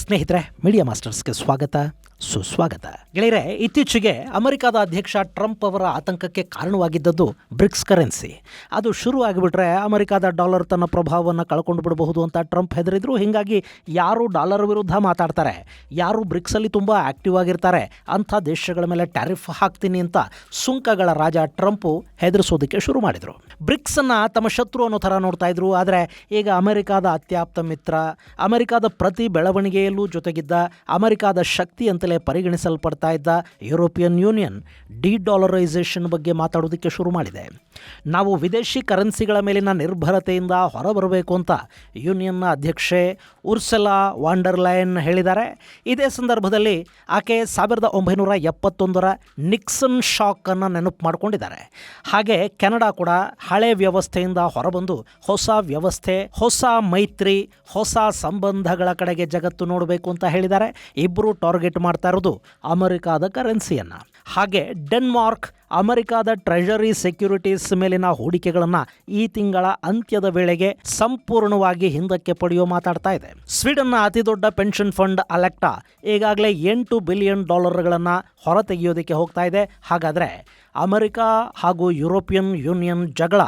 ಸ್ನೇಹಿತರೆ, ಮೀಡಿಯಾ ಮಾಸ್ಟರ್ಸ್ಗೆ ಸ್ವಾಗತ, ಸುಸ್ವಾಗತ. ಗೆಳೆಯರೆ, ಇತ್ತೀಚೆಗೆ ಅಮೆರಿಕದ ಅಧ್ಯಕ್ಷ ಟ್ರಂಪ್ ಅವರ ಆತಂಕಕ್ಕೆ ಕಾರಣವಾಗಿದ್ದದ್ದು ಬ್ರಿಕ್ಸ್ ಕರೆನ್ಸಿ. ಅದು ಶುರು ಆಗಿಬಿಟ್ರೆ ಅಮೆರಿಕದ ಡಾಲರ್ ತನ್ನ ಪ್ರಭಾವವನ್ನು ಕಳ್ಕೊಂಡು ಬಿಡಬಹುದು ಅಂತ ಟ್ರಂಪ್ ಹೆದರಿದ್ರು. ಹೀಗಾಗಿ ಯಾರು ಡಾಲರ್ ವಿರುದ್ಧ ಮಾತಾಡ್ತಾರೆ, ಯಾರು ಬ್ರಿಕ್ಸಲ್ಲಿ ತುಂಬ ಆಕ್ಟಿವ್ ಆಗಿರ್ತಾರೆ ಅಂಥ ದೇಶಗಳ ಮೇಲೆ ಟ್ಯಾರಿಫ್ ಹಾಕ್ತೀನಿ ಅಂತ ಸುಂಕಗಳ ರಾಜ ಟ್ರಂಪು ಹೆದರಿಸೋದಕ್ಕೆ ಶುರು ಮಾಡಿದರು. ಬ್ರಿಕ್ಸನ್ನು ತಮ್ಮ ಶತ್ರು ಅನ್ನೋ ಥರ ನೋಡ್ತಾ ಇದ್ರು. ಆದರೆ ಈಗ ಅಮೆರಿಕದ ಅತ್ಯಾಪ್ತ ಮಿತ್ರ, ಅಮೆರಿಕದ ಪ್ರತಿ ಬೆಳವಣಿಗೆಯಲ್ಲೂ ಜೊತೆಗಿದ್ದ, ಅಮೆರಿಕದ ಶಕ್ತಿ ಅಂತಲೇ ಪರಿಗಣಿಸಲ್ಪಡ್ತಾ ಇದ್ದ ಯುರೋಪಿಯನ್ ಯೂನಿಯನ್ ಡಿ-ಡಾಲರೈಸೇಷನ್ ಬಗ್ಗೆ ಮಾತಾಡೋದಕ್ಕೆ ಶುರು ಮಾಡಿದೆ. ನಾವು ವಿದೇಶಿ ಕರೆನ್ಸಿಗಳ ಮೇಲಿನ ನಿರ್ಭರತೆಯಿಂದ ಹೊರಬರಬೇಕು ಅಂತ ಯೂನಿಯನ್ನ ಅಧ್ಯಕ್ಷೆ ಉರ್ಸುಲಾ ವಾನ್ ಡರ್ ಲೆಯನ್ ಹೇಳಿದ್ದಾರೆ. ಇದೇ ಸಂದರ್ಭದಲ್ಲಿ ಆಕೆ 1971ರ ನಿಕ್ಸನ್ ಶಾಕ್ ಅನ್ನು ನೆನಪು ಮಾಡಿಕೊಂಡಿದ್ದಾರೆ. ಹಾಗೆ ಕೆನಡಾ ಕೂಡ ಹಳೆ ವ್ಯವಸ್ಥೆಯಿಂದ ಹೊರಬಂದು ಹೊಸ ವ್ಯವಸ್ಥೆ, ಹೊಸ ಮೈತ್ರಿ, ಹೊಸ ಸಂಬಂಧಗಳ ಕಡೆಗೆ ಜಗತ್ತು ನೋಡಬೇಕು ಅಂತ ಹೇಳಿದ್ದಾರೆ. ಇಬ್ಬರು ಟಾರ್ಗೆಟ್ ಮಾಡ್ತಾ ಇರೋದು ಅಮೆರಿಕದ ಕರೆನ್ಸಿಯನ್ನು. ಹಾಗೆ ಡೆನ್ಮಾರ್ಕ್ ಅಮೆರಿಕದ ಟ್ರೆಜರಿ ಸೆಕ್ಯೂರಿಟೀಸ್ ಮೇಲಿನ ಹೂಡಿಕೆಗಳನ್ನು ಈ ತಿಂಗಳ ಅಂತ್ಯದ ವೇಳೆಗೆ ಸಂಪೂರ್ಣವಾಗಿ ಹಿಂದಕ್ಕೆ ಪಡೆಯೋ ಮಾತಾಡ್ತಾ ಇದೆ. ಸ್ವೀಡನ್ನ ಅತಿದೊಡ್ಡ ಪೆನ್ಷನ್ ಫಂಡ್ ಅಲೆಕ್ಟಾ ಈಗಾಗಲೇ $8 ಬಿಲಿಯನ್ ಹೊರತೆಗೆಯೋದಕ್ಕೆ ಹೋಗ್ತಾ ಇದೆ. ಹಾಗಾದರೆ ಅಮೆರಿಕ ಹಾಗೂ ಯುರೋಪಿಯನ್ ಯೂನಿಯನ್ ಜಗಳ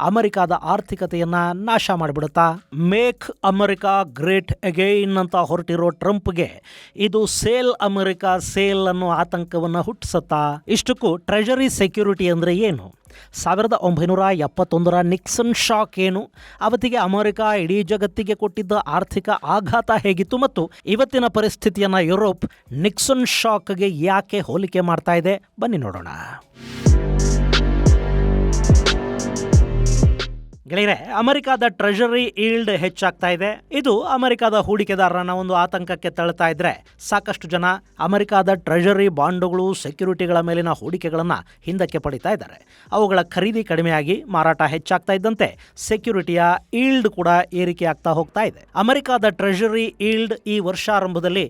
ಅಮೆರಿಕದ ಆರ್ಥಿಕತೆಯನ್ನು ನಾಶ ಮಾಡಿಬಿಡುತ್ತಾ? ಮೇಕ್ ಅಮೆರಿಕಾ ಗ್ರೇಟ್ ಅಗೈನ್ ಅಂತ ಹೊರಟಿರೋ ಟ್ರಂಪ್ಗೆ ಇದು ಸೇಲ್ ಅಮೆರಿಕಾ ಸೇಲ್ ಅನ್ನೋ ಆತಂಕವನ್ನು ಹುಟ್ಟಿಸುತ್ತಾ? ಇಷ್ಟಕ್ಕೂ ಟ್ರೆಜರಿ ಸೆಕ್ಯೂರಿಟಿ ಅಂದರೆ ಏನು? 1971ರ ನಿಕ್ಸನ್ ಶಾಕ್ ಏನು? ಅವತ್ತಿಗೆ ಅಮೆರಿಕ ಇಡೀ ಜಗತ್ತಿಗೆ ಕೊಟ್ಟಿದ್ದ ಆರ್ಥಿಕ ಆಘಾತ ಹೇಗಿತ್ತು? ಮತ್ತು ಇವತ್ತಿನ ಪರಿಸ್ಥಿತಿಯನ್ನು ಯುರೋಪ್ ನಿಕ್ಸನ್ ಶಾಕ್ಗೆ ಯಾಕೆ ಹೋಲಿಕೆ ಮಾಡ್ತಾ ಇದೆ? ಬನ್ನಿ ನೋಡೋಣ. ಗೆಳೆಯರೆ, ಅಮೆರಿಕದ ಟ್ರೆಜರಿ ಈಲ್ಡ್ ಹೆಚ್ಚಾಗ್ತಾ ಇದೆ. ಇದು ಅಮೆರಿಕದ ಹೂಡಿಕೆದಾರರನ್ನ ಒಂದು ಆತಂಕಕ್ಕೆ ತಳ್ತಾ ಇದ್ರೆ ಸಾಕಷ್ಟು ಜನ ಅಮೆರಿಕದ ಟ್ರೆಜರಿ ಬಾಂಡುಗಳು, ಸೆಕ್ಯೂರಿಟಿಗಳ ಮೇಲಿನ ಹೂಡಿಕೆಗಳನ್ನು ಹಿಂದಕ್ಕೆ ಪಡಿತಾ ಇದ್ದಾರೆ. ಅವುಗಳ ಖರೀದಿ ಕಡಿಮೆಯಾಗಿ ಮಾರಾಟ ಹೆಚ್ಚಾಗ್ತಾ ಇದ್ದಂತೆ ಸೆಕ್ಯೂರಿಟಿಯ ಈಲ್ಡ್ ಕೂಡ ಏರಿಕೆ ಆಗ್ತಾ ಹೋಗ್ತಾ ಇದೆ. ಅಮೆರಿಕದ ಟ್ರೆಜರಿ ಈಲ್ಡ್ ಈ ವರ್ಷಾರಂಭದಲ್ಲಿ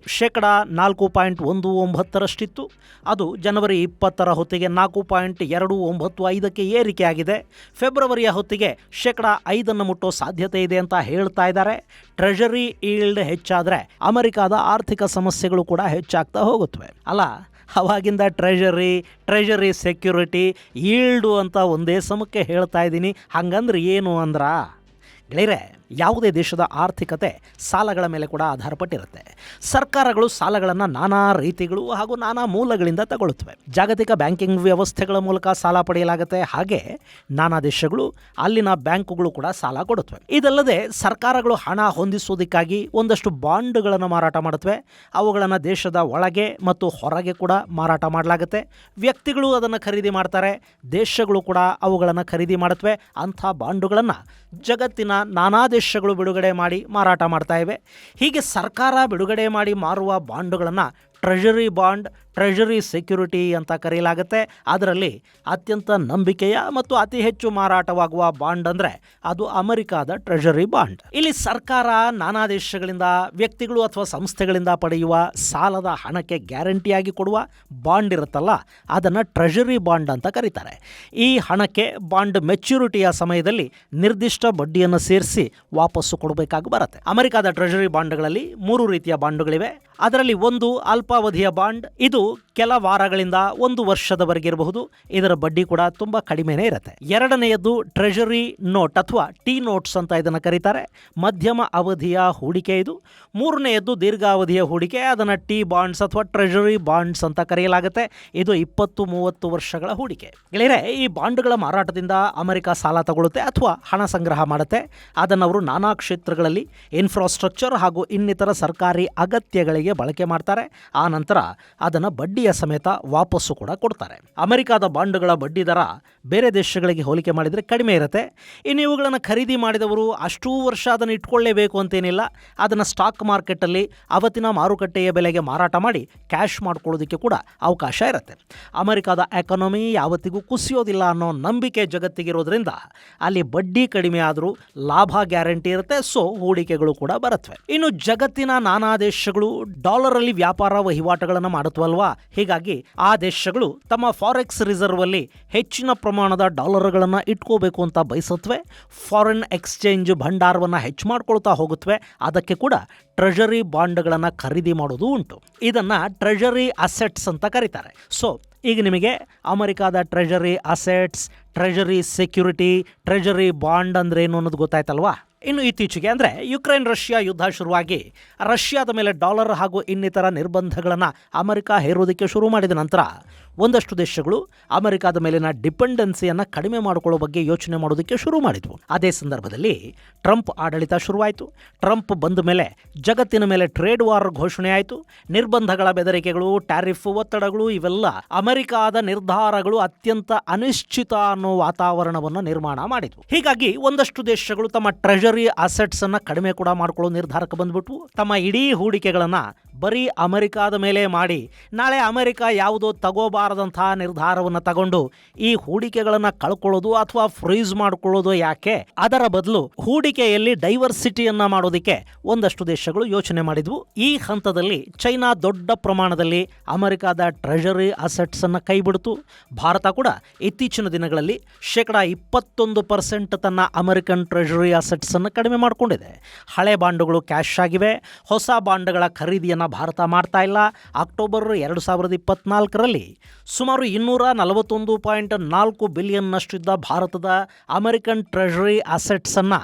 4.19% ಅದು ಜನವರಿ 20ರ ಹೊತ್ತಿಗೆ 4.295ಕ್ಕೆ ಏರಿಕೆ ಆಗಿದೆ. ಫೆಬ್ರವರಿಯ ಹೊತ್ತಿಗೆ 5% ಮುಟ್ಟೋ ಸಾಧ್ಯತೆ ಇದೆ ಅಂತ ಹೇಳ್ತಾ ಇದ್ದಾರೆ. ಟ್ರೆಜರಿ ಈಲ್ಡ್ ಹೆಚ್ಚಾದರೆ ಅಮೆರಿಕದ ಆರ್ಥಿಕ ಸಮಸ್ಯೆಗಳು ಕೂಡ ಹೆಚ್ಚಾಗ್ತಾ ಹೋಗುತ್ತವೆ ಅಲ್ಲ. ಅವಾಗಿಂದ ಟ್ರೆಜರಿ ಸೆಕ್ಯೂರಿಟಿ ಈಲ್ಡು ಅಂತ ಒಂದೇ ಸಮಕ್ಕೆ ಹೇಳ್ತಾ ಇದ್ದೀನಿ. ಹಂಗಂದ್ರೆ ಏನು ಅಂದ್ರ ಗೆಳೆಯರೆ, ಯಾವುದೇ ದೇಶದ ಆರ್ಥಿಕತೆ ಸಾಲಗಳ ಮೇಲೆ ಕೂಡ ಆಧಾರಪಟ್ಟಿರುತ್ತೆ. ಸರ್ಕಾರಗಳು ಸಾಲಗಳನ್ನು ನಾನಾ ರೀತಿಗಳು ಹಾಗೂ ನಾನಾ ಮೂಲಗಳಿಂದ ತಗೊಳ್ಳುತ್ತವೆ. ಜಾಗತಿಕ ಬ್ಯಾಂಕಿಂಗ್ ವ್ಯವಸ್ಥೆಗಳ ಮೂಲಕ ಸಾಲ ಪಡೆಯಲಾಗುತ್ತೆ. ಹಾಗೆ ನಾನಾ ದೇಶಗಳು ಅಲ್ಲಿನ ಬ್ಯಾಂಕುಗಳು ಕೂಡ ಸಾಲ ಕೊಡುತ್ತವೆ. ಇದಲ್ಲದೆ ಸರ್ಕಾರಗಳು ಹಣ ಹೊಂದಿಸೋದಕ್ಕಾಗಿ ಒಂದಷ್ಟು ಬಾಂಡ್ಗಳನ್ನು ಮಾರಾಟ ಮಾಡುತ್ತವೆ. ಅವುಗಳನ್ನು ದೇಶದ ಒಳಗೆ ಮತ್ತು ಹೊರಗೆ ಕೂಡ ಮಾರಾಟ ಮಾಡಲಾಗುತ್ತೆ. ವ್ಯಕ್ತಿಗಳು ಅದನ್ನು ಖರೀದಿ ಮಾಡ್ತಾರೆ, ದೇಶಗಳು ಕೂಡ ಅವುಗಳನ್ನು ಖರೀದಿ ಮಾಡುತ್ತವೆ. ಅಂಥ ಬಾಂಡುಗಳನ್ನು ಜಗತ್ತಿನ ನಾನಾ ದೇಶಗಳು ಬಿಡುಗಡೆ ಮಾಡಿ ಮಾರಾಟ ಮಾಡ್ತಾ ಇವೆ. ಹೀಗೆ ಸರ್ಕಾರ ಬಿಡುಗಡೆ ಮಾಡಿ ಮಾರುವ ಬಾಂಡುಗಳನ್ನು ಟ್ರೆಜರಿ ಬಾಂಡ್, ಟ್ರೆಜರಿ ಸೆಕ್ಯೂರಿಟಿ ಅಂತ ಕರೆಯಲಾಗುತ್ತೆ. ಅದರಲ್ಲಿ ಅತ್ಯಂತ ನಂಬಿಕೆಯ ಮತ್ತು ಅತಿ ಹೆಚ್ಚು ಮಾರಾಟವಾಗುವ ಬಾಂಡ್ ಅಂದರೆ ಅದು ಅಮೆರಿಕದ ಟ್ರೆಜರಿ ಬಾಂಡ್. ಇಲ್ಲಿ ಸರ್ಕಾರ ನಾನಾ ದೇಶಗಳಿಂದ, ವ್ಯಕ್ತಿಗಳು ಅಥವಾ ಸಂಸ್ಥೆಗಳಿಂದ ಪಡೆಯುವ ಸಾಲದ ಹಣಕ್ಕೆ ಗ್ಯಾರಂಟಿಯಾಗಿ ಕೊಡುವ ಬಾಂಡ್ ಇರುತ್ತಲ್ಲ, ಅದನ್ನು ಟ್ರೆಜರಿ ಬಾಂಡ್ ಅಂತ ಕರೀತಾರೆ. ಈ ಹಣಕ್ಕೆ ಬಾಂಡ್ ಮೆಚ್ಯೂರಿಟಿಯ ಸಮಯದಲ್ಲಿ ನಿರ್ದಿಷ್ಟ ಬಡ್ಡಿಯನ್ನು ಸೇರಿಸಿ ವಾಪಸ್ಸು ಕೊಡಬೇಕಾಗಿ ಬರುತ್ತೆ. ಅಮೆರಿಕದ ಟ್ರೆಜರಿ ಬಾಂಡ್ಗಳಲ್ಲಿ 3 ರೀತಿಯ ಬಾಂಡುಗಳಿವೆ. ಅದರಲ್ಲಿ ಒಂದು ಅಲ್ಪಾವಧಿಯ ಬಾಂಡ್. ಇದು ಕೆಲ ವಾರಗಳಿಂದ 1 ವರ್ಷದವರೆಗೆ ಇರಬಹುದು. ಇದರ ಬಡ್ಡಿ ಕೂಡ ತುಂಬ ಕಡಿಮೆನೇ ಇರುತ್ತೆ. ಎರಡನೆಯದ್ದು ಟ್ರೆಜರಿ ನೋಟ್ ಅಥವಾ ಟಿ ನೋಟ್ಸ್ ಅಂತ ಇದನ್ನು ಕರೀತಾರೆ. ಮಧ್ಯಮ ಅವಧಿಯ ಹೂಡಿಕೆ ಇದು. ಮೂರನೆಯದ್ದು ದೀರ್ಘಾವಧಿಯ ಹೂಡಿಕೆ, ಅದನ್ನು ಟಿ ಬಾಂಡ್ಸ್ ಅಥವಾ ಟ್ರೆಜರಿ ಬಾಂಡ್ಸ್ ಅಂತ ಕರೆಯಲಾಗುತ್ತೆ. ಇದು 20-30 ವರ್ಷಗಳ ಹೂಡಿಕೆ. ಗೆಳೆಯರೆ, ಈ ಬಾಂಡ್ಗಳ ಮಾರಾಟದಿಂದ ಅಮೆರಿಕ ಸಾಲ ತಗೊಳ್ಳುತ್ತೆ ಅಥವಾ ಹಣ ಸಂಗ್ರಹ ಮಾಡುತ್ತೆ. ಅದನ್ನು ಅವರು ನಾನಾ ಕ್ಷೇತ್ರಗಳಲ್ಲಿ ಇನ್ಫ್ರಾಸ್ಟ್ರಕ್ಚರ್ ಹಾಗೂ ಇನ್ನಿತರ ಸರ್ಕಾರಿ ಅಗತ್ಯಗಳಿಗೆ ಬಳಕೆ ಮಾಡ್ತಾರೆ. ಆ ನಂತರ ಅದನ್ನು ಬಡ್ಡಿಯ ಸಮೇತ ವಾಪಸ್ಸು ಕೂಡ ಕೊಡ್ತಾರೆ. ಅಮೆರಿಕದ ಬಾಂಡ್ಗಳ ಬಡ್ಡಿ ದರ ಬೇರೆ ದೇಶಗಳಿಗೆ ಹೋಲಿಕೆ ಮಾಡಿದರೆ ಕಡಿಮೆ ಇರುತ್ತೆ. ಇನ್ನು ಇವುಗಳನ್ನು ಖರೀದಿ ಮಾಡಿದವರು ಅಷ್ಟೂ ವರ್ಷ ಅದನ್ನು ಇಟ್ಕೊಳ್ಳೇಬೇಕು ಅಂತೇನಿಲ್ಲ. ಅದನ್ನು ಸ್ಟಾಕ್ ಮಾರ್ಕೆಟಲ್ಲಿ ಅವತ್ತಿನ ಮಾರುಕಟ್ಟೆಯ ಬೆಲೆಗೆ ಮಾರಾಟ ಮಾಡಿ ಕ್ಯಾಶ್ ಮಾಡ್ಕೊಳ್ಳೋದಕ್ಕೆ ಕೂಡ ಅವಕಾಶ ಇರುತ್ತೆ. ಅಮೆರಿಕದ ಎಕಾನಮಿ ಯಾವತ್ತಿಗೂ ಕುಸಿಯೋದಿಲ್ಲ ಅನ್ನೋ ನಂಬಿಕೆ ಜಗತ್ತಿಗಿರೋದ್ರಿಂದ ಅಲ್ಲಿ ಬಡ್ಡಿ ಕಡಿಮೆ ಆದರೂ ಲಾಭ ಗ್ಯಾರಂಟಿ ಇರುತ್ತೆ. ಸೊ ಹೂಡಿಕೆಗಳು ಕೂಡ ಬರುತ್ತವೆ. ಇನ್ನು ಜಗತ್ತಿನ ನಾನಾ ದೇಶಗಳು ಡಾಲರಲ್ಲಿ ವ್ಯಾಪಾರ ವಹಿವಾಟುಗಳನ್ನು ಮಾಡುತ್ತವಲ್ವ, ಅಲ್ವಾ? ಹೀಗಾಗಿ ಆ ದೇಶಗಳು ತಮ್ಮ ಫಾರೆಕ್ಸ್ ರಿಸರ್ವ್ ಅಲ್ಲಿ ಹೆಚ್ಚಿನ ಪ್ರಮಾಣದ ಡಾಲರ್ಗಳನ್ನು ಇಟ್ಕೋಬೇಕು ಅಂತ ಬಯಸುತ್ತವೆ. ಫಾರಿನ್ ಎಕ್ಸ್ಚೇಂಜ್ ಭಂಡಾರವನ್ನು ಹೆಚ್ಚು ಮಾಡ್ಕೊಳ್ತಾ ಹೋಗುತ್ತವೆ. ಅದಕ್ಕೆ ಕೂಡ ಟ್ರೆಜರಿ ಬಾಂಡ್ಗಳನ್ನು ಖರೀದಿ ಮಾಡೋದು ಉಂಟು. ಇದನ್ನು ಟ್ರೆಜರಿ ಅಸೆಟ್ಸ್ ಅಂತ ಕರೀತಾರೆ. ಸೊ ಈಗ ನಿಮಗೆ ಅಮೆರಿಕಾದ treasury assets, treasury security, treasury bond ಅಂದ್ರೆ ಏನು ಅನ್ನೋದು ಗೊತ್ತಾಯ್ತಲ್ವಾ? ಇನ್ನು ಇತ್ತೀಚೆಗೆ ಅಂದರೆ ಯುಕ್ರೇನ್ ರಷ್ಯಾ ಯುದ್ಧ ಶುರುವಾಗಿ ರಷ್ಯಾದ ಮೇಲೆ ಡಾಲರ್ ಹಾಗೂ ಇನ್ನಿತರ ನಿರ್ಬಂಧಗಳನ್ನು ಅಮೆರಿಕ ಹೇರೋದಕ್ಕೆ ಶುರು ಮಾಡಿದ ನಂತರ ಒಂದಷ್ಟು ದೇಶಗಳು ಅಮೆರಿಕಾದ ಮೇಲಿನ ಡಿಪೆಂಡೆನ್ಸಿಯನ್ನು ಕಡಿಮೆ ಮಾಡಿಕೊಳ್ಳೋ ಬಗ್ಗೆ ಯೋಚನೆ ಮಾಡೋದಕ್ಕೆ ಶುರು ಮಾಡಿದ್ವು. ಅದೇ ಸಂದರ್ಭದಲ್ಲಿ ಟ್ರಂಪ್ ಆಡಳಿತ ಶುರುವಾಯಿತು. ಟ್ರಂಪ್ ಬಂದ ಮೇಲೆ ಜಗತ್ತಿನ ಮೇಲೆ ಟ್ರೇಡ್ ವಾರ್ ಘೋಷಣೆ ಆಯಿತು. ನಿರ್ಬಂಧಗಳ ಬೆದರಿಕೆಗಳು, ಟ್ಯಾರಿಫ್ ಒತ್ತಡಗಳು ಇವೆಲ್ಲ ಅಮೆರಿಕಾದ ನಿರ್ಧಾರಗಳು ಅತ್ಯಂತ ಅನಿಶ್ಚಿತ ಅನ್ನೋ ವಾತಾವರಣವನ್ನು ನಿರ್ಮಾಣ ಮಾಡಿದ್ವು. ಹೀಗಾಗಿ ಒಂದಷ್ಟು ದೇಶಗಳು ತಮ್ಮ ಟ್ರೆಜರಿ ಅಸೆಟ್ಸ್ ಅನ್ನ ಕಡಿಮೆ ಕೂಡ ಮಾಡ್ಕೊಳ್ಳೋ ನಿರ್ಧಾರಕ್ಕೆ ಬಂದ್ಬಿಟ್ವು. ತಮ್ಮ ಇಡೀ ಹೂಡಿಕೆಗಳನ್ನು ಬರೀ ಅಮೆರಿಕಾದ ಮೇಲೆ ಮಾಡಿ ನಾಳೆ ಅಮೆರಿಕ ಯಾವುದೋ ತಗೋಬಾರದಂತಹ ನಿರ್ಧಾರವನ್ನು ತಗೊಂಡು ಈ ಹೂಡಿಕೆಗಳನ್ನು ಕಳ್ಕೊಳ್ಳೋದು ಅಥವಾ ಫ್ರೀಸ್ ಮಾಡ್ಕೊಳ್ಳೋದು ಯಾಕೆ? ಅದರ ಬದಲು ಹೂಡಿಕೆಯಲ್ಲಿ ಡೈವರ್ಸಿಟಿಯನ್ನ ಮಾಡೋದಕ್ಕೆ ಒಂದಷ್ಟು ದೇಶಗಳು ಯೋಚನೆ ಮಾಡಿದ್ವು. ಈ ಹಂತದಲ್ಲಿ ಚೈನಾ ದೊಡ್ಡ ಪ್ರಮಾಣದಲ್ಲಿ ಅಮೆರಿಕಾದ ಟ್ರೆಜರಿ ಅಸೆಟ್ಸ್ ಅನ್ನ ಕೈ ಬಿಡ್ತು. ಭಾರತ ಕೂಡ ಇತ್ತೀಚಿನ ದಿನಗಳಲ್ಲಿ 21% ತನ್ನ ಅಮೆರಿಕನ್ ಟ್ರೆಜರಿ ಅಸೆಟ್ಸ್ ಅನ್ನು ಕಡಿಮೆ ಮಾಡಿಕೊಂಡಿದೆ. ಹಳೆ ಬಾಂಡುಗಳು ಕ್ಯಾಶ್ ಆಗಿವೆ. ಹೊಸ ಬಾಂಡ್ಗಳ ಖರೀದಿಯನ್ನು ಭಾರತ ಮಾಡ್ತಾ ಇಲ್ಲ. ಅಕ್ಟೋಬರ್ 2024ರಲ್ಲಿ ಸುಮಾರು 241.4 ಬಿಲಿಯನ್ನಷ್ಟಿದ್ದ ಭಾರತದ ಅಮೆರಿಕನ್ ಟ್ರೆಜರಿ ಅಸೆಟ್ಸ್ ಅನ್ನ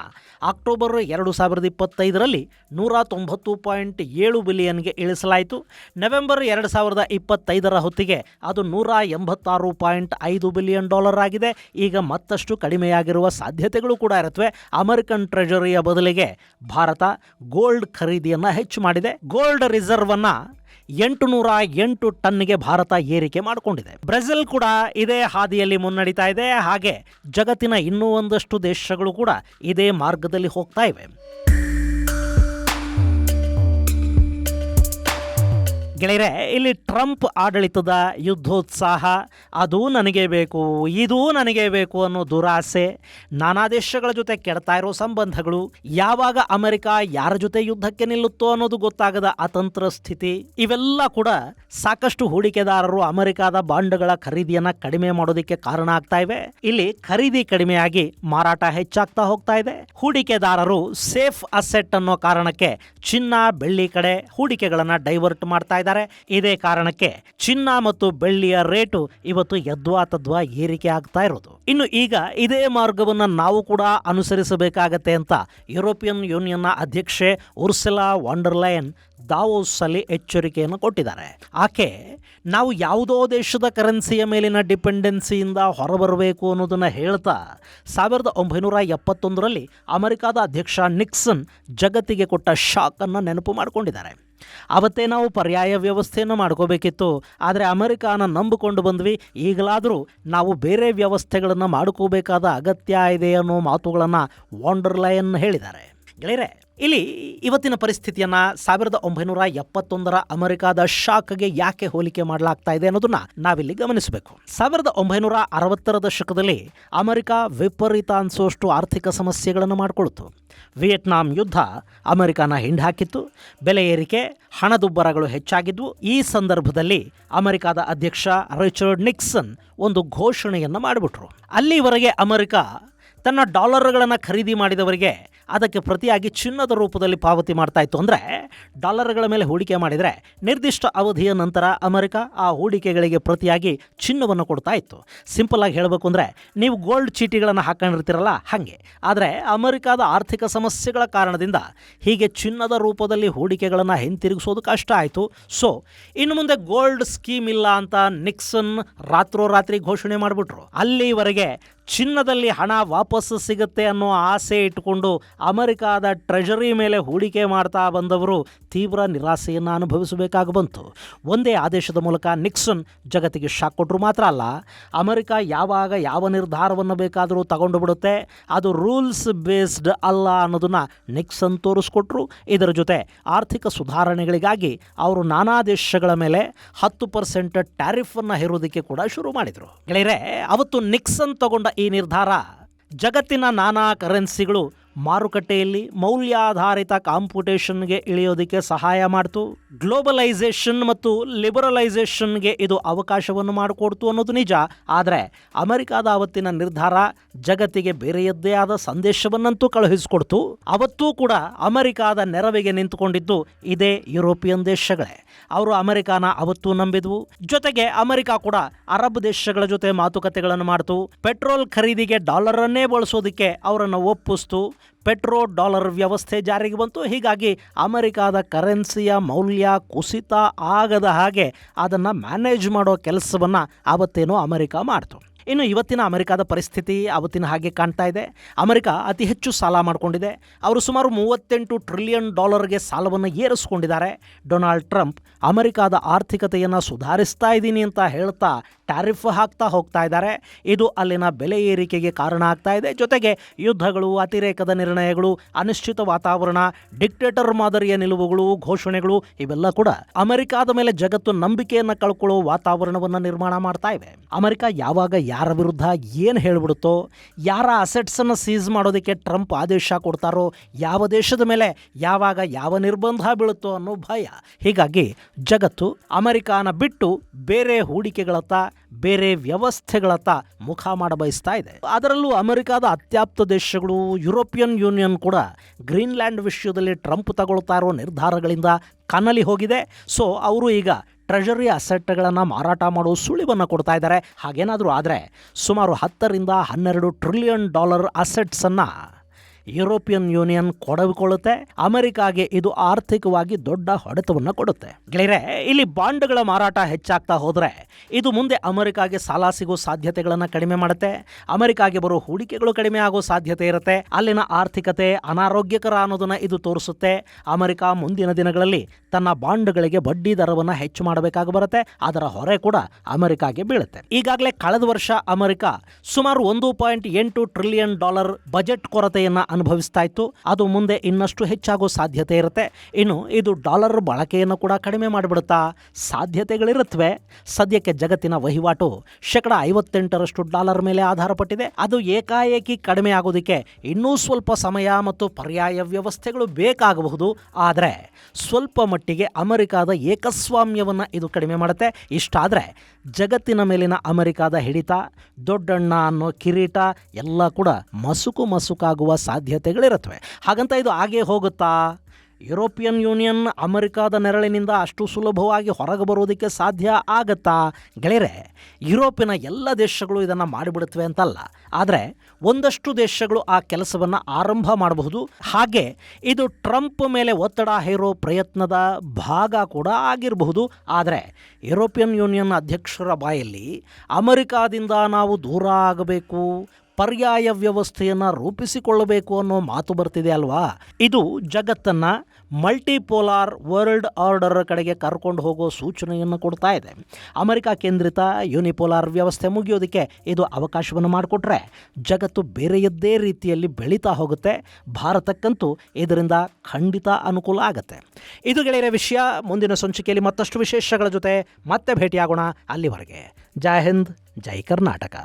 ಅಕ್ಟೋಬರ್ 2025ರಲ್ಲಿ 190.7 ಬಿಲಿಯನ್ಗೆ ಇಳಿಸಲಾಯಿತು. ನವೆಂಬರ್ 2025ರ ಹೊತ್ತಿಗೆ ಅದು $186.5 ಬಿಲಿಯನ್ ಆಗಿದೆ. ಈಗ ಮತ್ತಷ್ಟು ಕಡಿಮೆಯಾಗಿರುವ ಸಾಧ್ಯತೆಗಳು ಕೂಡ ಇರುತ್ತವೆ. ಅಮೆರಿಕನ್ ಟ್ರೆಜರಿಯ ಬದಲಿಗೆ ಭಾರತ ಗೋಲ್ಡ್ ಖರೀದಿಯನ್ನು ಹೆಚ್ಚು ಮಾಡಿದೆ. ಗೋಲ್ಡ್ ರಿಸರ್ವ್ ಅನ್ನ 808 ಟನ್ಗೆ ಭಾರತ ಏರಿಕೆ ಮಾಡಿಕೊಂಡಿದೆ. ಬ್ರೆಜಿಲ್ ಕೂಡ ಇದೇ ಹಾದಿಯಲ್ಲಿ ಮುನ್ನಡೀತಾ ಇದೆ. ಹಾಗೆ ಜಗತ್ತಿನ ಇನ್ನೂ ಒಂದಷ್ಟು ದೇಶಗಳು ಕೂಡ ಇದೇ ಮಾರ್ಗದಲ್ಲಿ ಹೋಗ್ತಾ ಇವೆ. ಗೆಳೆಯರೆ, ಇಲ್ಲಿ ಟ್ರಂಪ್ ಆಡಳಿತದ ಯುದ್ಧೋತ್ಸಾಹ, ಅದು ನನಗೆ ಬೇಕು, ಇದು ನನಗೆ ಬೇಕು ಅನ್ನೋ ದುರಾಸೆ, ನಾನಾ ದೇಶಗಳ ಜೊತೆ ಕೆಡ್ತಾ ಇರೋ ಸಂಬಂಧಗಳು, ಯಾವಾಗ ಅಮೆರಿಕ ಯಾರ ಜೊತೆ ಯುದ್ಧಕ್ಕೆ ನಿಲ್ಲುತ್ತೋ ಅನ್ನೋದು ಗೊತ್ತಾಗದ ಅತಂತ್ರ ಸ್ಥಿತಿ, ಇವೆಲ್ಲ ಕೂಡ ಸಾಕಷ್ಟು ಹೂಡಿಕೆದಾರರು ಅಮೆರಿಕಾದ ಬಾಂಡ್ಗಳ ಖರೀದಿಯನ್ನ ಕಡಿಮೆ ಮಾಡೋದಕ್ಕೆ ಕಾರಣ ಆಗ್ತಾ ಇವೆ. ಇಲ್ಲಿ ಖರೀದಿ ಕಡಿಮೆಯಾಗಿ ಮಾರಾಟ ಹೆಚ್ಚಾಗ್ತಾ ಹೋಗ್ತಾ ಇದೆ. ಹೂಡಿಕೆದಾರರು ಸೇಫ್ ಅಸೆಟ್ ಅನ್ನೋ ಕಾರಣಕ್ಕೆ ಚಿನ್ನ ಬೆಳ್ಳಿ ಕಡೆ ಹೂಡಿಕೆಗಳನ್ನ ಡೈವರ್ಟ್ ಮಾಡ್ತಾ ಇದ್ದಾರೆ. ಇದೇ ಕಾರಣಕ್ಕೆ ಚಿನ್ನ ಮತ್ತು ಬೆಳ್ಳಿಯ ರೇಟು ಇವತ್ತು ಯದ್ವಾ ತದ್ವಾ ಏರಿಕೆ ಆಗ್ತಾ ಇರೋದು. ಇನ್ನು ಈಗ ಇದೇ ಮಾರ್ಗವನ್ನು ನಾವು ಕೂಡ ಅನುಸರಿಸಬೇಕಾಗತ್ತೆ ಅಂತ ಯುರೋಪಿಯನ್ ಯೂನಿಯನ್ನ ಅಧ್ಯಕ್ಷೆ ಉರ್ಸುಲಾ ವಾನ್ ಡರ್ ಲೆಯನ್ ದಾವೋಸ್ ಅಲ್ಲಿ ಎಚ್ಚರಿಕೆಯನ್ನು ಕೊಟ್ಟಿದ್ದಾರೆ. ಆಕೆ ನಾವು ಯಾವುದೋ ದೇಶದ ಕರೆನ್ಸಿಯ ಮೇಲಿನ ಡಿಪೆಂಡೆನ್ಸಿಯಿಂದ ಹೊರಬರಬೇಕು ಅನ್ನೋದನ್ನು ಹೇಳ್ತಾ 1971ರಲ್ಲಿ ಅಮೆರಿಕಾದ ಅಧ್ಯಕ್ಷ ನಿಕ್ಸನ್ ಜಗತ್ತಿಗೆ ಕೊಟ್ಟ ಶಾಕ್ ಅನ್ನು ನೆನಪು ಮಾಡಿಕೊಂಡಿದ್ದಾರೆ. ಅವತ್ತೇ ನಾವು ಪರ್ಯಾಯ ವ್ಯವಸ್ಥೆಯನ್ನು ಮಾಡ್ಕೋಬೇಕಿತ್ತು, ಆದರೆ ಅಮೆರಿಕಾನ ನಂಬಿಕೊಂಡು ಬಂದ್ವಿ. ಈಗಲಾದರೂ ನಾವು ಬೇರೆ ವ್ಯವಸ್ಥೆಗಳನ್ನು ಮಾಡ್ಕೋಬೇಕಾದ ಅಗತ್ಯ ಇದೆ ಅನ್ನೋ ಮಾತುಗಳನ್ನು ವಾನ್ ಡರ್ ಲೆಯನ್ ಹೇಳಿದ್ದಾರೆ. ಗೆಳೆಯರೆ, ಇಲ್ಲಿ ಇವತ್ತಿನ ಪರಿಸ್ಥಿತಿಯನ್ನು 1971ರ ಅಮೆರಿಕಾದ ಶಾಕ್ಗೆ ಯಾಕೆ ಹೋಲಿಕೆ ಮಾಡಲಾಗ್ತಾ ಇದೆ ಅನ್ನೋದನ್ನ ನಾವಿಲ್ಲಿ ಗಮನಿಸಬೇಕು. 1960ರ ದಶಕದಲ್ಲಿ ಅಮೆರಿಕ ವಿಪರೀತ ಅನಿಸೋಷ್ಟು ಆರ್ಥಿಕ ಸಮಸ್ಯೆಗಳನ್ನು ಮಾಡಿಕೊಳ್ತು. ವಿಯೆಟ್ನಾಂ ಯುದ್ಧ ಅಮೆರಿಕನ ಹಿಂಡ್ಹಾಕಿತ್ತು. ಬೆಲೆ ಏರಿಕೆ, ಹಣದುಬ್ಬರಗಳು ಹೆಚ್ಚಾಗಿದ್ವು. ಈ ಸಂದರ್ಭದಲ್ಲಿ ಅಮೆರಿಕಾದ ಅಧ್ಯಕ್ಷ ರಿಚರ್ಡ್ ನಿಕ್ಸನ್ ಒಂದು ಘೋಷಣೆಯನ್ನು ಮಾಡಿಬಿಟ್ರು. ಅಲ್ಲಿವರೆಗೆ ಅಮೆರಿಕ ತನ್ನ ಡಾಲರ್ಗಳನ್ನು ಖರೀದಿ ಮಾಡಿದವರಿಗೆ ಅದಕ್ಕೆ ಪ್ರತಿಯಾಗಿ ಚಿನ್ನದ ರೂಪದಲ್ಲಿ ಪಾವತಿ ಮಾಡ್ತಾ ಇತ್ತು. ಅಂದರೆ ಡಾಲರ್ಗಳ ಮೇಲೆ ಹೂಡಿಕೆ ಮಾಡಿದರೆ ನಿರ್ದಿಷ್ಟ ಅವಧಿಯ ನಂತರ ಅಮೆರಿಕ ಆ ಹೂಡಿಕೆಗಳಿಗೆ ಪ್ರತಿಯಾಗಿ ಚಿನ್ನವನ್ನು ಕೊಡ್ತಾ ಇತ್ತು. ಸಿಂಪಲ್ ಆಗಿ ಹೇಳಬೇಕು ಅಂದರೆ ನೀವು ಗೋಲ್ಡ್ ಚೀಟಿಗಳನ್ನು ಹಾಕೊಂಡಿರ್ತೀರಲ್ಲ ಹಾಗೆ. ಆದರೆ ಅಮೆರಿಕಾದ ಆರ್ಥಿಕ ಸಮಸ್ಯೆಗಳ ಕಾರಣದಿಂದ ಹೀಗೆ ಚಿನ್ನದ ರೂಪದಲ್ಲಿ ಹೂಡಿಕೆಗಳನ್ನು ಹಿಂತಿರುಗಿಸೋದು ಕಷ್ಟ ಆಯಿತು. ಸೊ ಇನ್ನು ಮುಂದೆ ಗೋಲ್ಡ್ ಸ್ಕೀಮ್ ಇಲ್ಲ ಅಂತ ನಿಕ್ಸನ್ ರಾತ್ರೋರಾತ್ರಿ ಘೋಷಣೆ ಮಾಡಿಬಿಟ್ರು. ಅಲ್ಲಿವರೆಗೆ ಚಿನ್ನದಲ್ಲಿ ಹಣ ವಾಪಸ್ಸು ಸಿಗುತ್ತೆ ಅನ್ನೋ ಆಸೆ ಇಟ್ಟುಕೊಂಡು ಅಮೆರಿಕಾದ ಟ್ರೆಜರಿ ಮೇಲೆ ಹೂಡಿಕೆ ಮಾಡ್ತಾ ಬಂದವರು ತೀವ್ರ ನಿರಾಸೆಯನ್ನು ಅನುಭವಿಸಬೇಕಾಗಿ ಬಂತು. ಒಂದೇ ಆದೇಶದ ಮೂಲಕ ನಿಕ್ಸನ್ ಜಗತ್ತಿಗೆ ಶಾಕ್ ಕೊಟ್ಟರು ಮಾತ್ರ ಅಲ್ಲ, ಅಮೆರಿಕ ಯಾವಾಗ ಯಾವ ನಿರ್ಧಾರವನ್ನು ಬೇಕಾದರೂ ತಗೊಂಡು ಬಿಡುತ್ತೆ, ಅದು ರೂಲ್ಸ್ ಬೇಸ್ಡ್ ಅಲ್ಲ ಅನ್ನೋದನ್ನ ನಿಕ್ಸನ್ ತೋರಿಸ್ಕೊಟ್ರು. ಇದರ ಜೊತೆ ಆರ್ಥಿಕ ಸುಧಾರಣೆಗಳಿಗಾಗಿ ಅವರು ನಾನಾ ದೇಶಗಳ ಮೇಲೆ 10% ಟ್ಯಾರಿಫನ್ನು ಹೇರೋದಕ್ಕೆ ಕೂಡ ಶುರು ಮಾಡಿದರು. ಗೆಳೆಯರೆ, ಅವತ್ತು ನಿಕ್ಸನ್ ತಗೊಂಡ ಈ ನಿರ್ಧಾರ ಜಗತ್ತಿನ ನಾನಾ ಕರೆನ್ಸಿಗಳು ಮಾರುಕಟ್ಟೆಯಲ್ಲಿ ಮೌಲ್ಯಾಧಾರಿತ ಕಾಂಪಿಟೇಷನ್ಗೆ ಇಳಿಯೋದಕ್ಕೆ ಸಹಾಯ ಮಾಡಿತು. ಗ್ಲೋಬಲೈಸೇಷನ್ ಮತ್ತು ಲಿಬರಲೈಸೇಷನ್ಗೆ ಇದು ಅವಕಾಶವನ್ನು ಮಾಡಿಕೊಡ್ತು ಅನ್ನೋದು ನಿಜ. ಆದರೆ ಅಮೆರಿಕಾದ ಅವತ್ತಿನ ನಿರ್ಧಾರ ಜಗತ್ತಿಗೆ ಬೇರೆಯದ್ದೇ ಆದ ಸಂದೇಶವನ್ನಂತೂ ಕಳುಹಿಸಿಕೊಡ್ತು. ಅವತ್ತೂ ಕೂಡ ಅಮೆರಿಕಾದ ನೆರವಿಗೆ ನಿಂತುಕೊಂಡಿದ್ದು ಇದೇ ಯುರೋಪಿಯನ್ ದೇಶಗಳೇ. ಅವರು ಅಮೆರಿಕಾನ ಅವತ್ತೂ ನಂಬಿದ್ವು. ಜೊತೆಗೆ ಅಮೆರಿಕ ಕೂಡ ಅರಬ್ ದೇಶಗಳ ಜೊತೆ ಮಾತುಕತೆಗಳನ್ನು ಮಾಡ್ತು. ಪೆಟ್ರೋಲ್ ಖರೀದಿಗೆ ಡಾಲರನ್ನೇ ಬಳಸೋದಕ್ಕೆ ಅವರನ್ನು ಒಪ್ಪಿಸ್ತು. ಪೆಟ್ರೋ ಡಾಲರ್ ವ್ಯವಸ್ಥೆ ಜಾರಿಗೆ ಬಂತು. ಹೀಗಾಗಿ ಅಮೆರಿಕಾದ ಕರೆನ್ಸಿಯ ಮೌಲ್ಯ ಕುಸಿತ ಆಗದ ಹಾಗೆ ಅದನ್ನು ಮ್ಯಾನೇಜ್ ಮಾಡೋ ಕೆಲಸವನ್ನು ಆವತ್ತೇನೋ ಅಮೆರಿಕ ಮಾಡ್ತು. ಇನ್ನು ಇವತ್ತಿನ ಅಮೆರಿಕಾದ ಪರಿಸ್ಥಿತಿ ಅವತ್ತಿನ ಹಾಗೆ ಕಾಣ್ತಾ ಇದೆ. ಅಮೆರಿಕ ಅತಿ ಹೆಚ್ಚು ಸಾಲ ಮಾಡಿಕೊಂಡಿದೆ. ಅವರು ಸುಮಾರು $38 ಟ್ರಿಲಿಯನ್ ಸಾಲವನ್ನು ಏರಿಸಿಕೊಂಡಿದ್ದಾರೆ. ಡೊನಾಲ್ಡ್ ಟ್ರಂಪ್ ಅಮೆರಿಕಾದ ಆರ್ಥಿಕತೆಯನ್ನು ಸುಧಾರಿಸ್ತಾ ಇದ್ದೀನಿ ಅಂತ ಹೇಳ್ತಾ ಟ್ಯಾರಿಫ್ ಹಾಕ್ತಾ ಹೋಗ್ತಾ ಇದ್ದಾರೆ. ಇದು ಅಲ್ಲಿನ ಬೆಲೆ ಏರಿಕೆಗೆ ಕಾರಣ ಆಗ್ತಾ ಇದೆ. ಜೊತೆಗೆ ಯುದ್ಧಗಳು, ಅತಿರೇಕದ ನಿರ್ಣಯಗಳು, ಅನಿಶ್ಚಿತ ವಾತಾವರಣ, ಡಿಕ್ಟೇಟರ್ ಮಾದರಿಯ ನಿಲುವುಗಳು, ಘೋಷಣೆಗಳು ಇವೆಲ್ಲ ಕೂಡ ಅಮೆರಿಕಾದ ಮೇಲೆ ಜಗತ್ತು ನಂಬಿಕೆಯನ್ನು ಕಳ್ಕೊಳ್ಳೋ ವಾತಾವರಣವನ್ನು ನಿರ್ಮಾಣ ಮಾಡ್ತಾ ಇವೆ. ಅಮೆರಿಕ ಯಾವಾಗ ಯಾರ ವಿರುದ್ಧ ಏನು ಹೇಳಿಬಿಡುತ್ತೋ, ಯಾರ ಅಸೆಟ್ಸನ್ನು ಸೀಸ್ ಮಾಡೋದಕ್ಕೆ ಟ್ರಂಪ್ ಆದೇಶ ಕೊಡ್ತಾರೋ, ಯಾವ ದೇಶದ ಮೇಲೆ ಯಾವಾಗ ಯಾವ ನಿರ್ಬಂಧ ಬೀಳುತ್ತೋ ಅನ್ನೋ ಭಯ. ಹೀಗಾಗಿ ಜಗತ್ತು ಅಮೆರಿಕಾನ ಬಿಟ್ಟು ಬೇರೆ ಹೂಡಿಕೆಗಳತ್ತ, ಬೇರೆ ವ್ಯವಸ್ಥೆಗಳತ್ತ ಮುಖ ಮಾಡಬಯಸ್ತಾ ಇದೆ. ಅದರಲ್ಲೂ ಅಮೆರಿಕಾದ ಅತ್ಯಾಪ್ತ ದೇಶಗಳು, ಯುರೋಪಿಯನ್ ಯೂನಿಯನ್ ಕೂಡ ಗ್ರೀನ್ಲ್ಯಾಂಡ್ ವಿಷಯದಲ್ಲಿ ಟ್ರಂಪ್ ತಗೊಳ್ತಾ ಇರೋ ನಿರ್ಧಾರಗಳಿಂದ ಕನ್ನಲಿ ಹೋಗಿದೆ. ಸೊ ಅವರು ಈಗ ಟ್ರೆಷರಿ ಅಸೆಟ್ಗಳನ್ನು ಮಾರಾಟ ಮಾಡೋ ಸುಳಿವನ್ನು ಕೊಡ್ತಾ ಇದ್ದಾರೆ. ಹಾಗೇನಾದರೂ ಆದರೆ ಸುಮಾರು $10 to $12 ಟ್ರಿಲಿಯನ್ ಅಸೆಟ್ಸನ್ನು ಯುರೋಪಿಯನ್ ಯೂನಿಯನ್ ಕೊಡಕೊಳ್ಳುತ್ತೆ. ಅಮೆರಿಕಾಗೆ ಇದು ಆರ್ಥಿಕವಾಗಿ ದೊಡ್ಡ ಹೊಡೆತವನ್ನು ಕೊಡುತ್ತೆ. ಗೆಳೆಯರೆ, ಇಲ್ಲಿ ಬಾಂಡ್ಗಳ ಮಾರಾಟ ಹೆಚ್ಚಾಗ್ತಾ ಹೋದರೆ ಇದು ಮುಂದೆ ಅಮೆರಿಕಾಗೆ ಸಾಲ ಸಿಗೋ ಸಾಧ್ಯತೆಗಳನ್ನು ಕಡಿಮೆ ಮಾಡುತ್ತೆ. ಅಮೆರಿಕಾಗೆ ಬರೋ ಹೂಡಿಕೆಗಳು ಕಡಿಮೆ ಆಗೋ ಸಾಧ್ಯತೆ ಇರುತ್ತೆ. ಅಲ್ಲಿನ ಆರ್ಥಿಕತೆ ಅನಾರೋಗ್ಯಕರ ಅನ್ನೋದನ್ನು ಇದು ತೋರಿಸುತ್ತೆ. ಅಮೆರಿಕ ಮುಂದಿನ ದಿನಗಳಲ್ಲಿ ತನ್ನ ಬಾಂಡ್ಗಳಿಗೆ ಬಡ್ಡಿ ದರವನ್ನು ಹೆಚ್ಚು ಮಾಡಬೇಕಾಗಿ ಬರುತ್ತೆ. ಅದರ ಹೊರೆ ಕೂಡ ಅಮೆರಿಕಾಗೆ ಬೀಳುತ್ತೆ. ಈಗಾಗಲೇ ಕಳೆದ ವರ್ಷ ಅಮೆರಿಕ ಸುಮಾರು $1.8 ಟ್ರಿಲಿಯನ್ ಬಜೆಟ್ ಕೊರತೆಯನ್ನು ಅನುಭವಿಸ್ತಾ ಇತ್ತು. ಅದು ಮುಂದೆ ಇನ್ನಷ್ಟು ಹೆಚ್ಚಾಗೋ ಸಾಧ್ಯತೆ ಇರುತ್ತೆ. ಇನ್ನು ಇದು ಡಾಲರ್ ಬಳಕೆಯನ್ನು ಕೂಡ ಕಡಿಮೆ ಮಾಡಿಬಿಡುತ್ತಾ ಸಾಧ್ಯತೆಗಳಿರುತ್ತವೆ. ಸದ್ಯಕ್ಕೆ ಜಗತ್ತಿನ ವಹಿವಾಟು $58 ಮೇಲೆ ಆಧಾರಪಟ್ಟಿದೆ. ಅದು ಏಕಾಏಕಿ ಕಡಿಮೆ ಆಗೋದಕ್ಕೆ ಇನ್ನೂ ಸ್ವಲ್ಪ ಸಮಯ ಮತ್ತು ಪರ್ಯಾಯ ವ್ಯವಸ್ಥೆಗಳು ಬೇಕಾಗಬಹುದು. ಆದರೆ ಸ್ವಲ್ಪ ಮಟ್ಟಿಗೆ ಅಮೆರಿಕಾದ ಏಕಸ್ವಾಮ್ಯವನ್ನು ಇದು ಕಡಿಮೆ ಮಾಡುತ್ತೆ. ಇಷ್ಟಾದರೆ ಜಗತ್ತಿನ ಮೇಲಿನ ಅಮೆರಿಕಾದ ಹಿಡಿತ, ದೊಡ್ಡಣ್ಣ ಅನ್ನೋ ಕಿರೀಟ ಎಲ್ಲ ಕೂಡ ಮಸುಕಾಗುವ ಸಾಧ್ಯತೆಗಳಿರುತ್ತವೆ. ಹಾಗಂತ ಇದು ಹಾಗೇ ಹೋಗುತ್ತಾ? ಯುರೋಪಿಯನ್ ಯೂನಿಯನ್ ಅಮೆರಿಕಾದ ನೆರಳಿನಿಂದ ಅಷ್ಟು ಸುಲಭವಾಗಿ ಹೊರಗೆ ಬರೋದಕ್ಕೆ ಸಾಧ್ಯ ಆಗತ್ತಾ? ಗೆಳೆಯರೆ, ಯುರೋಪಿನ ಎಲ್ಲ ದೇಶಗಳು ಇದನ್ನು ಮಾಡಿಬಿಡುತ್ತವೆ ಅಂತಲ್ಲ. ಆದರೆ ಒಂದಷ್ಟು ದೇಶಗಳು ಆ ಕೆಲಸವನ್ನು ಆರಂಭ ಮಾಡಬಹುದು. ಹಾಗೆ ಇದು ಟ್ರಂಪ್ ಮೇಲೆ ಒತ್ತಡ ಹೇರೋ ಪ್ರಯತ್ನದ ಭಾಗ ಕೂಡ ಆಗಿರಬಹುದು. ಆದರೆ ಯುರೋಪಿಯನ್ ಯೂನಿಯನ್ ಅಧ್ಯಕ್ಷರ ಬಾಯಲ್ಲಿ ಅಮೆರಿಕಾದಿಂದ ನಾವು ದೂರ ಆಗಬೇಕು, ಪರ್ಯಾಯ ವ್ಯವಸ್ಥೆಯನ್ನು ರೂಪಿಸಿಕೊಳ್ಳಬೇಕು ಅನ್ನೋ ಮಾತು ಬರ್ತಿದೆ ಅಲ್ವಾ? ಇದು ಜಗತ್ತನ್ನು ಮಲ್ಟಿಪೋಲಾರ್ ವರ್ಲ್ಡ್ ಆರ್ಡರ್ ಕಡೆಗೆ ಕರ್ಕೊಂಡು ಹೋಗೋ ಸೂಚನೆಯನ್ನು ಕೊಡ್ತಾ ಇದೆ. ಅಮೆರಿಕ ಕೇಂದ್ರಿತ ಯೂನಿಪೋಲಾರ್ ವ್ಯವಸ್ಥೆ ಮುಗಿಯೋದಕ್ಕೆ ಇದು ಅವಕಾಶವನ್ನು ಮಾಡಿಕೊಟ್ರೆ ಜಗತ್ತು ಬೇರೆಯದ್ದೇ ರೀತಿಯಲ್ಲಿ ಬೆಳೀತಾ ಹೋಗುತ್ತೆ. ಭಾರತಕ್ಕಂತೂ ಇದರಿಂದ ಖಂಡಿತ ಅನುಕೂಲ ಆಗುತ್ತೆ. ಇದು ಗೆಳೆಯರ ವಿಷಯ. ಮುಂದಿನ ಸಂಚಿಕೆಯಲ್ಲಿ ಮತ್ತಷ್ಟು ವಿಶೇಷಗಳ ಜೊತೆ ಮತ್ತೆ ಭೇಟಿಯಾಗೋಣ. ಅಲ್ಲಿವರೆಗೆ ಜೈ ಹಿಂದ್, ಜೈ ಕರ್ನಾಟಕ.